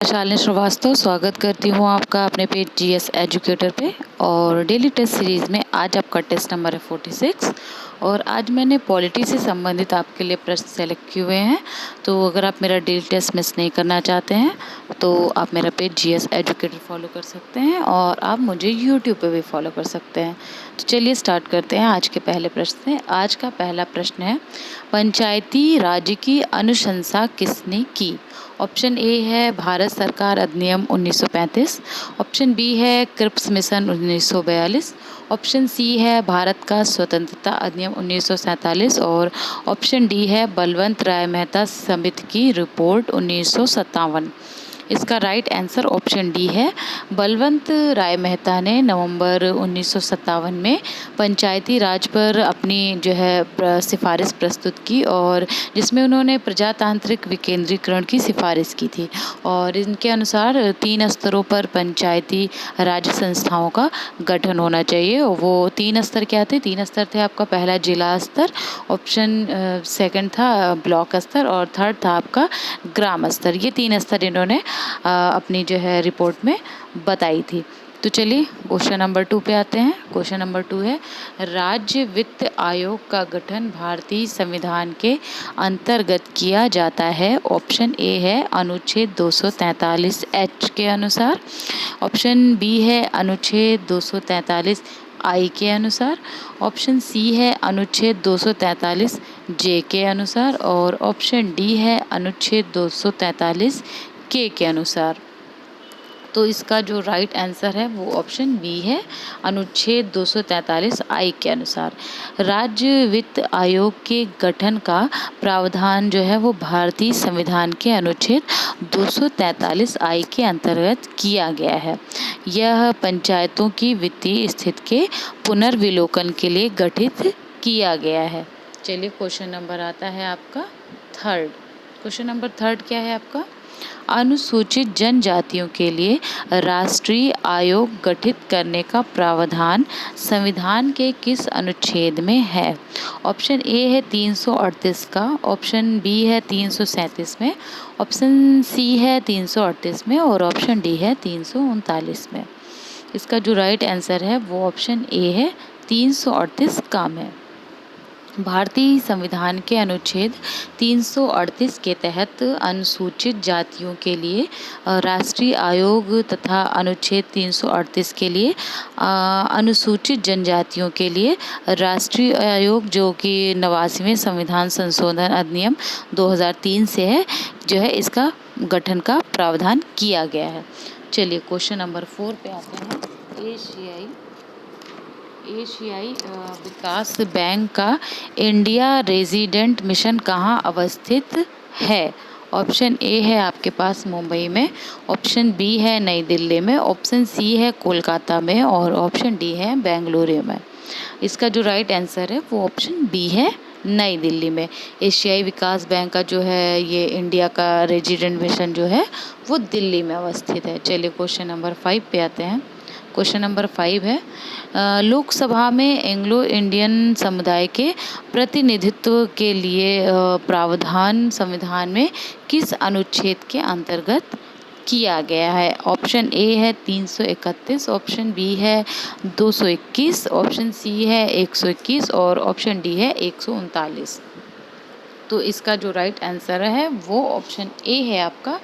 शालिनी श्रीवास्तव स्वागत करती हूँ आपका अपने पेज जीएस एजुकेटर पे। और डेली टेस्ट सीरीज़ में आज आपका टेस्ट नंबर है 46 और आज मैंने पॉलिटी से संबंधित आपके लिए प्रश्न सेलेक्ट किए हुए हैं। तो अगर आप मेरा डेली टेस्ट मिस नहीं करना चाहते हैं तो आप मेरा पेज जीएस एजुकेटर फॉलो कर सकते हैं और आप मुझे यूट्यूब पे भी फॉलो कर सकते हैं। तो चलिए स्टार्ट करते हैं आज के पहले प्रश्न से। आज का पहला प्रश्न है, पंचायती राज की अनुशंसा किसने की? ऑप्शन ए है भारत सरकार अधिनियम 1935, ऑप्शन बी है क्रिप्स मिशन 1942, ऑप्शन सी है भारत का स्वतंत्रता अधिनियम 1947 और ऑप्शन डी है बलवंत राय मेहता समिति की रिपोर्ट 1957। इसका राइट आंसर ऑप्शन डी है। बलवंत राय मेहता ने नवंबर 1957 में पंचायती राज पर अपनी सिफारिश प्रस्तुत की और जिसमें उन्होंने प्रजातांत्रिक विकेंद्रीकरण की सिफारिश की थी। और इनके अनुसार 3 स्तरों पर पंचायती राज संस्थाओं का गठन होना चाहिए। वो 3 स्तर क्या थे? 3 स्तर थे आपका, पहला जिला स्तर, ऑप्शन सेकंड था ब्लॉक स्तर और थर्ड था आपका ग्राम स्तर। ये 3 स्तर इन्होंने अपनी रिपोर्ट में बताई थी। तो चलिए क्वेश्चन नंबर 2 पे आते हैं। क्वेश्चन नंबर 2 है, राज्य वित्त आयोग का गठन भारतीय संविधान के अंतर्गत किया जाता है। ऑप्शन ए है अनुच्छेद 243 एच के अनुसार, ऑप्शन बी है अनुच्छेद 243 आई के अनुसार, ऑप्शन सी है अनुच्छेद 243 जे के अनुसार और ऑप्शन डी है अनुच्छेद 243 के अनुसार। तो इसका जो राइट आंसर है वो ऑप्शन बी है, अनुच्छेद 243 आई के अनुसार। राज्य वित्त आयोग के गठन का प्रावधान वो भारतीय संविधान के अनुच्छेद 243 आई के अंतर्गत किया गया है। यह पंचायतों की वित्तीय स्थिति के पुनर्विलोकन के लिए गठित किया गया है। चलिए क्वेश्चन नंबर आता है आपका थर्ड। क्वेश्चन नंबर थर्ड क्या है आपका? अनुसूचित जनजातियों के लिए राष्ट्रीय आयोग गठित करने का प्रावधान संविधान के किस अनुच्छेद में है? ऑप्शन ए है 338 का, ऑप्शन बी है 337 में, ऑप्शन सी है 338 में और ऑप्शन डी है 339 में। इसका जो राइट आंसर है वो ऑप्शन ए है, 338 का में। भारतीय संविधान के अनुच्छेद 338 के तहत अनुसूचित जातियों के लिए राष्ट्रीय आयोग तथा अनुच्छेद 338 के लिए अनुसूचित जनजातियों के लिए राष्ट्रीय आयोग, जो कि 89वें संविधान संशोधन अधिनियम 2003 से है, इसका गठन का प्रावधान किया गया है। चलिए क्वेश्चन नंबर 4 पे आते हैं। एशियाई विकास बैंक का इंडिया रेजिडेंट मिशन कहाँ अवस्थित है? ऑप्शन ए है आपके पास मुंबई में, ऑप्शन बी है नई दिल्ली में, ऑप्शन सी है कोलकाता में और ऑप्शन डी है बेंगलुरु में। इसका जो राइट आंसर है वो ऑप्शन बी है, नई दिल्ली में। एशियाई विकास बैंक का ये इंडिया का रेजिडेंट मिशन वो दिल्ली में अवस्थित है। चलिए क्वेश्चन नंबर 5 पे आते हैं। क्वेश्चन नंबर 5 है, लोकसभा में एंग्लो इंडियन समुदाय के प्रतिनिधित्व के लिए प्रावधान संविधान में किस अनुच्छेद के अंतर्गत किया गया है? ऑप्शन ए है 331, ऑप्शन बी है 221, ऑप्शन सी है 121 और ऑप्शन डी है 139। तो इसका जो राइट आंसर है वो ऑप्शन ए है आपका,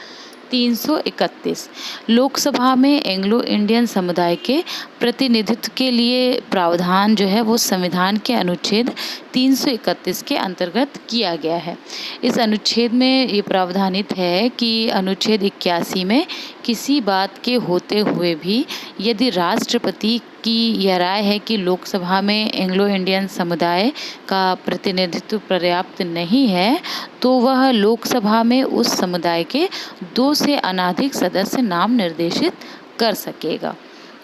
331। लोकसभा में एंग्लो इंडियन समुदाय के प्रतिनिधित्व के लिए प्रावधान वो संविधान के अनुच्छेद 331 के अंतर्गत किया गया है। इस अनुच्छेद में ये प्रावधानित है कि अनुच्छेद 81 में किसी बात के होते हुए भी यदि राष्ट्रपति की यह राय है कि लोकसभा में एंग्लो इंडियन समुदाय का प्रतिनिधित्व पर्याप्त नहीं है तो वह लोकसभा में उस समुदाय के 2 से अनधिक सदस्य नाम निर्देशित कर सकेगा।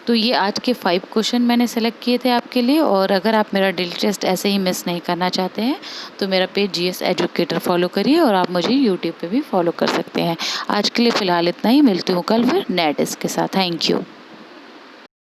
तो ये आज के 5 क्वेश्चन मैंने सेलेक्ट किए थे आपके लिए। और अगर आप मेरा डेली टेस्ट ऐसे ही मिस नहीं करना चाहते हैं तो मेरा पेज जीएस एजुकेटर फॉलो करिए और आप मुझे यूट्यूब पे भी फॉलो कर सकते हैं। आज के लिए फ़िलहाल इतना ही, मिलती हूँ कल फिर नए टेस्ट के साथ। Thank you.